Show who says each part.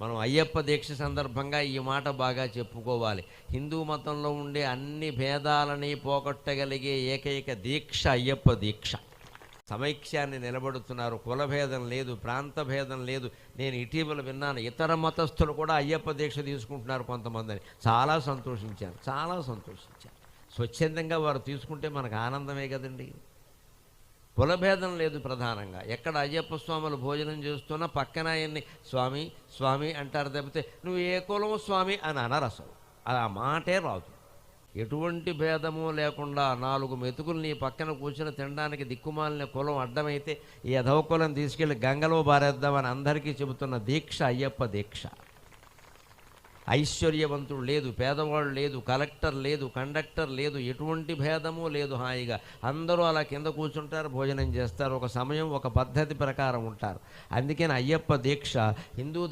Speaker 1: మనం అయ్యప్ప దీక్ష సందర్భంగా ఈ మాట బాగా చెప్పుకోవాలి. హిందూ మతంలో ఉండే అన్ని భేదాలని పోగొట్టగలిగే ఏకైక దీక్ష అయ్యప్ప దీక్ష. సమైక్యాన్ని నిలబడుతున్నారు. కులభేదం లేదు, ప్రాంత భేదం లేదు. నేను ఇటీవల విన్నాను, ఇతర మతస్థులు కూడా అయ్యప్ప దీక్ష తీసుకుంటున్నారు కొంతమందిని. చాలా సంతోషించాను, చాలా సంతోషించాను. స్వచ్ఛందంగా వారు తీసుకుంటే మనకు ఆనందమే కదండి. కులభేదం లేదు. ప్రధానంగా ఎక్కడ అయ్యప్ప స్వాములు భోజనం చేస్తున్నా పక్కన ఆయన్ని స్వామి స్వామి అంటారు తప్పితే నువ్వు ఏ కులం స్వామి అని అనరు అసలు. ఆ మాటే రాదు. ఎటువంటి భేదము లేకుండా 4 మెతుకులు నీ పక్కన కూర్చుని తినడానికి దిక్కుమాలిన కులం అడ్డమైతే ఈ అధవ కులం తీసుకెళ్లి గంగలో బారేద్దామని అందరికీ చెబుతున్న దీక్ష అయ్యప్ప దీక్ష. ఐశ్వర్యవంతుడు లేదు, పేదవాళ్ళు లేదు, కలెక్టర్ లేదు, కండక్టర్ లేదు, ఎటువంటి భేదము లేదు. హాయిగా అందరూ అలా కింద కూర్చుంటారు, భోజనం చేస్తారు. ఒక సమయం, ఒక పద్ధతి ప్రకారం ఉంటారు. అందుకని అయ్యప్ప దీక్ష హిందూ